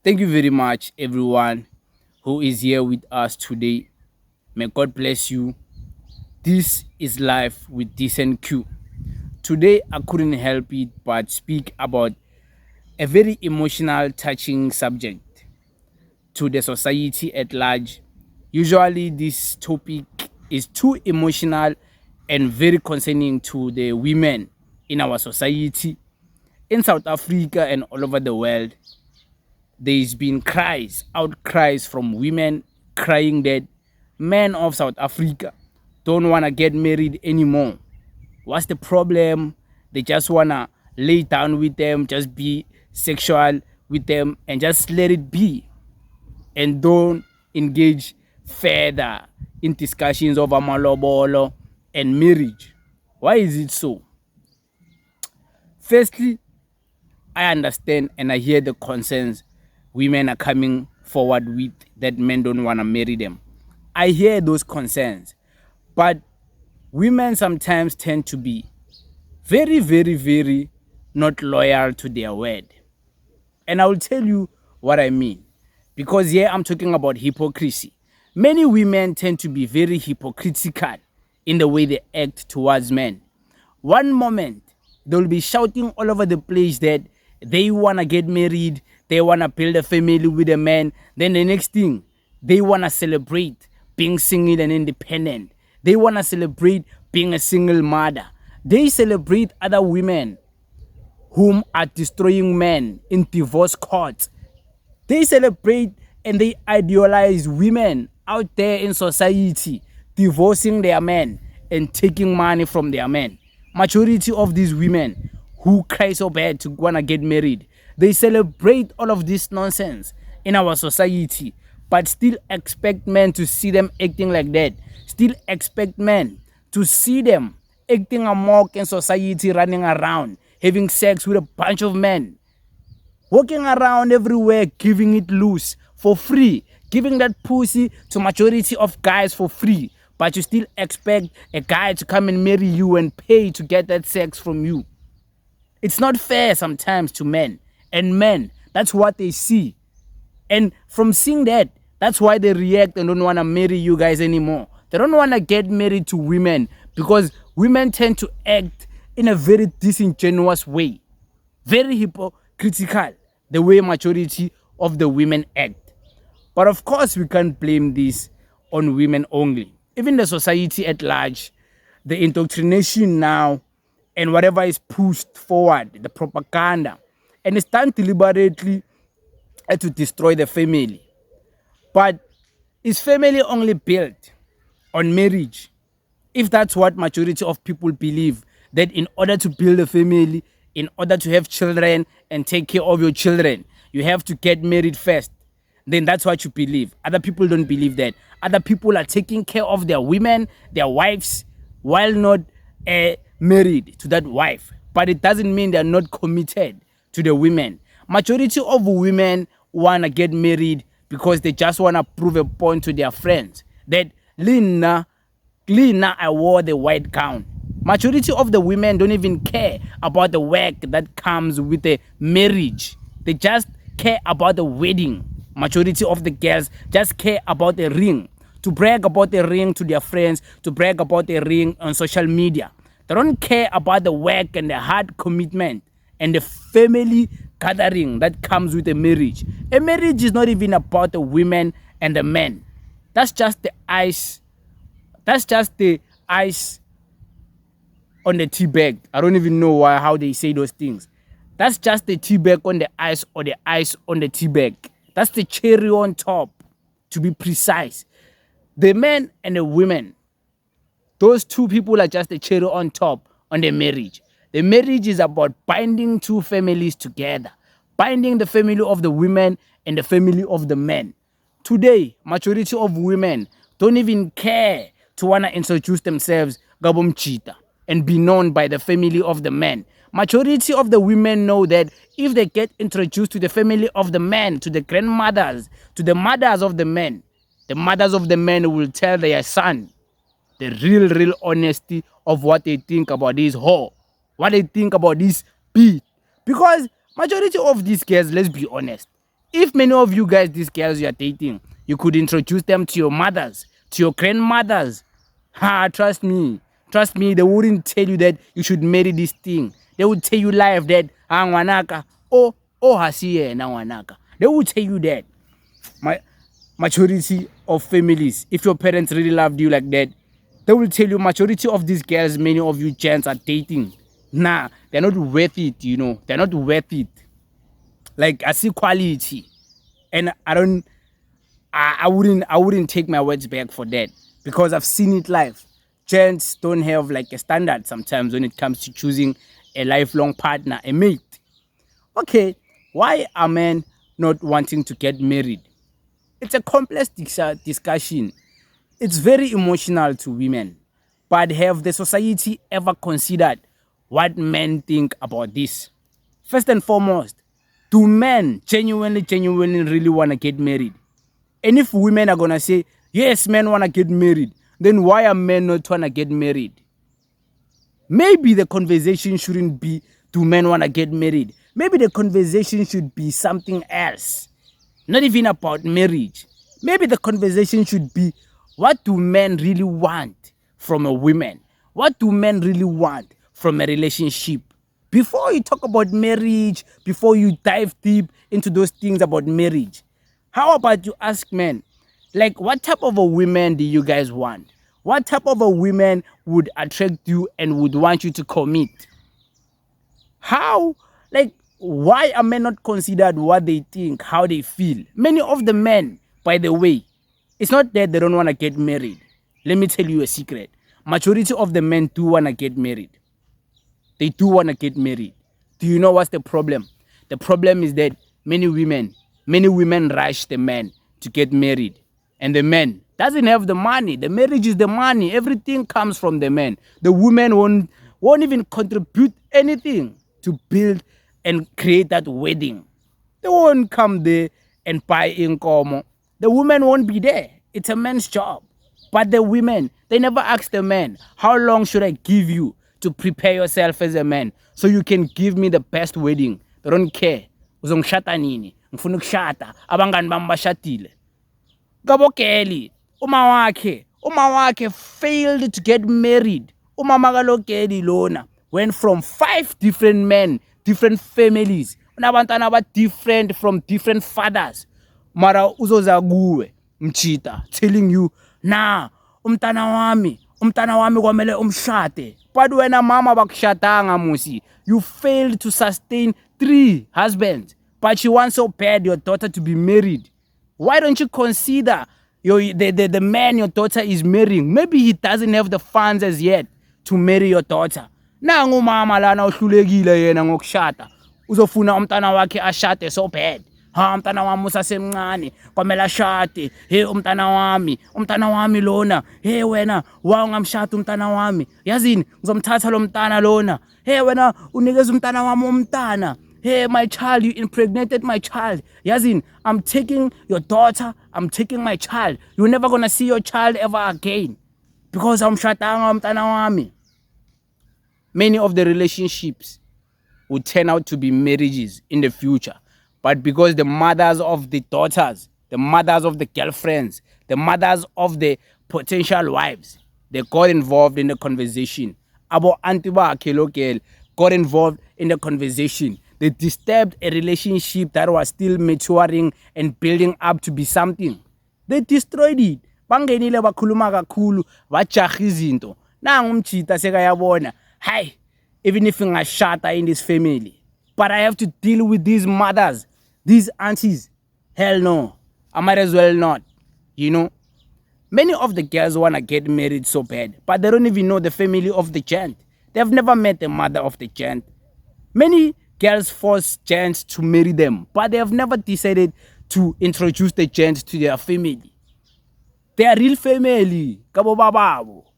Thank you very much, everyone who is here with us today. May God bless you. This is Life with Decent Q. Today, I couldn't help it but speak about a very emotional, touching subject to the society at large. Usually, this topic is too emotional and very concerning to the women in our society, in South Africa, and all over the world. There's been outcries from women crying that men of South Africa don't want to get married anymore. What's the problem? They just want to lay down with them, just be sexual with them, and just let it be. And don't engage further in discussions over malobolo and marriage. Why is it so? Firstly, I understand and I hear the concerns women are coming forward with that men don't want to marry them. I hear those concerns. But women sometimes tend to be very, very, very not loyal to their word. And I will tell you what I mean. Because here I'm talking about hypocrisy. Many women tend to be very hypocritical in the way they act towards men. One moment, they'll be shouting all over the place that they want to get married, they want to build a family with a man. Then the next thing, they want to celebrate being single and independent. They want to celebrate being a single mother. They celebrate other women whom are destroying men in divorce courts. They celebrate and they idealize women out there in society, divorcing their men and taking money from their men. Majority of these women who cry so bad to wanna get married, they celebrate all of this nonsense in our society, but still expect men to see them acting like that. Still expect men to see them acting amok in society, running around, having sex with a bunch of men, walking around everywhere, giving it loose for free, giving that pussy to majority of guys for free, but you still expect a guy to come and marry you and pay to get that sex from you. It's not fair sometimes to men. And men, that's what they see. And from seeing that, that's why they react and don't want to marry you guys anymore. They don't want to get married to women because women tend to act in a very disingenuous way, very hypocritical, the way majority of the women act. But of course, we can't blame this on women only. Even the society at large, the indoctrination now, and whatever is pushed forward, the propaganda, and it's done deliberately to destroy the family. But is family only built on marriage? If that's what majority of people believe, that in order to build a family, in order to have children and take care of your children, you have to get married first, then that's what you believe. Other people don't believe that. Other people are taking care of their women, their wives, while not married to that wife. But it doesn't mean they're not committed to the women. Majority of women want to get married because they just want to prove a point to their friends that Lina, I wore the white gown. Majority of the women don't even care about the work that comes with the marriage. They just care about the wedding. Majority of the girls just care about the ring, to brag about the ring to their friends, to brag about the ring on social media. They don't care about the work and the hard commitment and the family gathering that comes with a marriage. A marriage is not even about the women and the men. That's just the ice. That's just the ice on the tea bag. I don't even know how they say those things. That's just the tea bag on the ice, or the ice on the tea bag. That's the cherry on top, to be precise. The men and the women, those two people are just the cherry on top on the marriage. The marriage is about binding two families together, binding the family of the women and the family of the men. Today, majority of women don't even care to want to introduce themselves Gabum Cheetah and be known by the family of the men. Majority of the women know that if they get introduced to the family of the men, to the grandmothers, to the mothers of the men, the mothers of the men will tell their son the real honesty of what they think about this whore, what they think about this beat. Because majority of these girls, let's be honest, If many of you guys, these girls you are dating, you could introduce them to your mothers, to your grandmothers. Trust me, they wouldn't tell you that you should marry this thing. They would tell you live that ngwanaka, hasiye na ngwanaka. They would tell you that. My majority of families, if your parents really loved you like that, they will tell you majority of these girls, many of you gents are dating. Nah, they're not worth it, They're not worth it. Like, I see quality. And I wouldn't take my words back for that, because I've seen it live. Gents don't have like a standard sometimes when it comes to choosing a lifelong partner, a mate. Okay, why are men not wanting to get married? It's a complex discussion. It's very emotional to women. But have the society ever considered what men think about this? First and foremost, do men genuinely really want to get married? And if women are going to say, yes, men want to get married, then why are men not trying to get married? Maybe the conversation shouldn't be, do men want to get married? Maybe the conversation should be something else. Not even about marriage. Maybe the conversation should be, what do men really want from a woman? What do men really want from a relationship? Before you talk about marriage, before you dive deep into those things about marriage, how about you ask men, like, what type of a woman do you guys want? What type of a woman would attract you and would want you to commit? How, like, why are men not considered what they think, how they feel? Many of the men, by the way, it's not that they don't want to get married. Let me tell you a secret. Majority of the men do want to get married. They do want to get married. Do you know what's the problem? The problem is that many women rush the man to get married. And the man doesn't have the money. The marriage is the money. Everything comes from the man. The woman won't even contribute anything to build and create that wedding. They won't come there and buy inkomo. The woman won't be there. It's a man's job. But the women, they never ask the man, how long should I give you to prepare yourself as a man so you can give me the best wedding? They don't care. Uzongishata nini? Ngifuna ukushata. Abangani bami bashatile. Kabokeli, uma wakhe failed to get married. Umama kalokeli lona went from 5 different men, different families. Unabantwana aba different from different fathers. Mara uzoza kuwe mchita telling you, nah, umntana wami kwamele umshate. But wena mama bakushatanga musi. You failed to sustain 3 husbands, but you want so bad your daughter to be married. Why don't you consider the man your daughter is marrying? Maybe he doesn't have the funds as yet to marry your daughter. Nangu mama lana uhlulekile yena ngokushata. Uzofuna umntana wakhe ashate so bad. Umntana wami usasemncane kwamela ashate. Hey umntana wami lona. Hey wena ungamshata umntana wami. Yazini ngizomthatha lo mntana lona. Hey wena unikeza umntana wami umntana. Hey, my child, you impregnated my child. Yazin, I'm taking your daughter, I'm taking my child. You're never gonna see your child ever again. Because I'm shatanga mtana wami. Many of the relationships would turn out to be marriages in the future. But because the mothers of the daughters, the mothers of the girlfriends, the mothers of the potential wives, they got involved in the conversation. Abo antiba kelokele got involved in the conversation. They disturbed a relationship that was still maturing and building up to be something. They destroyed it. Bangenile bakhuluma kakhulu, bajaha izinto. Nangu umchita sekayabona. Hi, even if ngashata in this family, but I have to deal with these mothers, these aunties. Hell no. I might as well not. Many of the girls want to get married so bad, but they don't even know the family of the gent. They've never met the mother of the gent. Many girls force gents to marry them, but they have never decided to introduce the gents to their family. Their real family.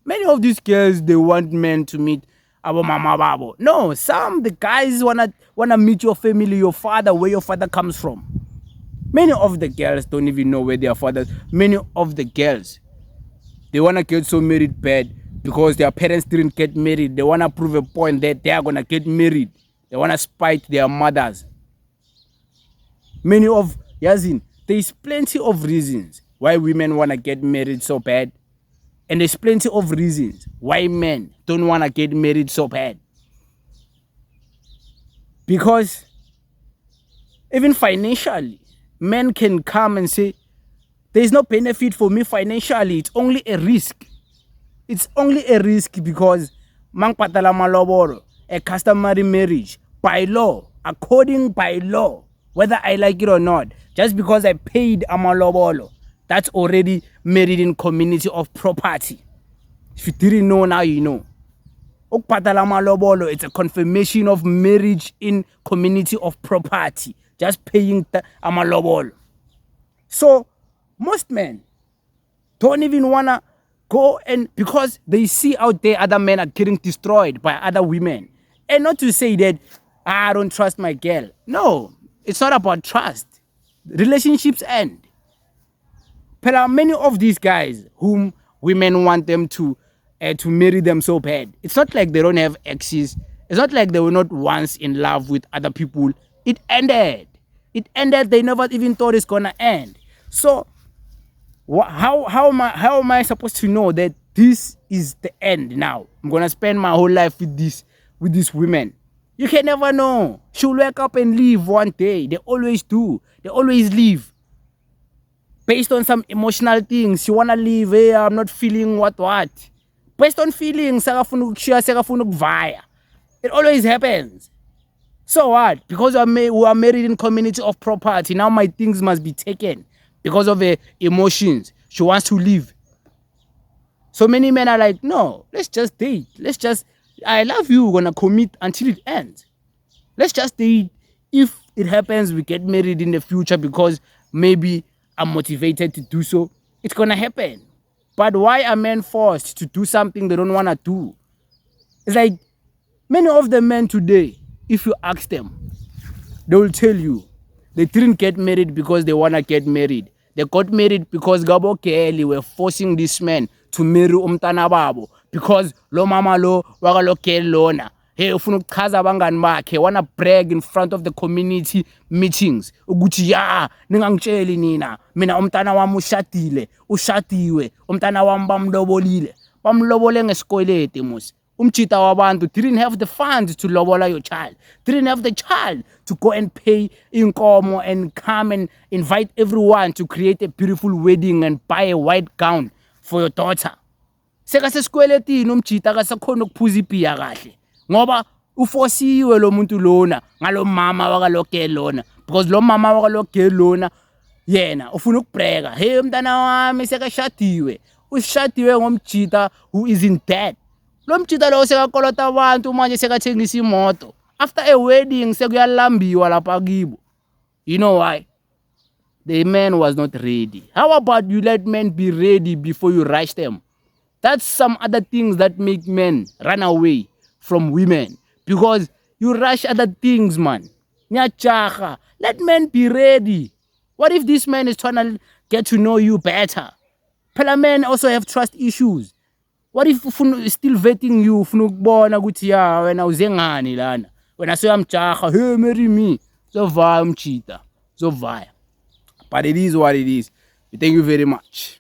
Many of these girls, they want men to meet abo mama babo. No, the guys wanna meet your family, your father, where your father comes from. Many of the girls don't even know where their fathers. Many of the girls, they wanna get so married bad because their parents didn't get married. They wanna prove a point that they are gonna get married. They want to spite their mothers. Many of Yazin, there's plenty of reasons why women want to get married so bad. And there's plenty of reasons why men don't want to get married so bad. Because even financially, men can come and say, there's no benefit for me financially. It's only a risk. It's only a risk because mang patala maloboro, a customary marriage, by law, according by law, whether I like it or not, just because I paid a malobolo, that's already married in community of property. If you didn't know, now you know. Ukupatala malobolo, it's a confirmation of marriage in community of property. Just paying a malobolo. So most men don't even wanna go, and because they see out there other men are getting destroyed by other women. And not to say that I don't trust my girl. No, it's not about trust. Relationships end. But many of these guys whom women want them to marry them so bad, it's not like they don't have exes. It's not like they were not once in love with other people. It ended. It ended. They never even thought it's gonna end. So how am I supposed to know that this is the end now? I'm gonna spend my whole life with these women. You can never know. She'll wake up and leave one day. They always do. They always leave. Based on some emotional things. She wanna leave. Hey, I'm not feeling what. Based on feelings, it always happens. So what? Because we are married in community of property, now my things must be taken because of her emotions. She wants to leave. So many men are like, no, let's just date. I love you, we're gonna commit until it ends. Let's just date. If it happens, we get married in the future because maybe I'm motivated to do so. It's gonna happen. But why are men forced to do something they don't wanna do? It's like many of the men today, if you ask them, they will tell you they didn't get married because they want to get married. They got married because Gabo Kelly were forcing this man to marry umntana babo because lo mama lo wakalo kelona. Hey, ufuna ukuchaza abangani bakhe, wanna brag in front of the community meetings. Ukuthi ya, ningangitsheli nina, mina umntana wami ushadiwe, umntana wami bamlobole ngesikwelete musi. Umchita wabantu didn't have the funds to lobola your child, didn't have the child to go and pay inkomo and come and invite everyone to create a beautiful wedding and buy a white gown for your daughter. Sekasesikweletina umchita akasakhona ukuphuza iphiya kahle ngoba ufosiwe lo muntu lona ngalo mama wakalogel lona, because lo mama wakalogel lona yena ufuna ukubreka. Hey, umntana wami sekashadiwe, ushadiwe ngomchita who isn't dead. Lo mchita lo sekakolota abantu manje sekathengisa imoto. After a wedding sekuyalambiwa lapha kibo. You know why? The man was not ready. How about you let men be ready before you rush them? That's some other things that make men run away from women, because you rush other things, man. Let men be ready. What if this man is trying to get to know you better? Pela men also have trust issues. What if still vetting you, ufuna ukubona ukuthi ya wena uze ngani lana? Wena soyamjaha, hey, marry me. Zovaya umchita. Zovaya. But it is what it is. Thank you very much.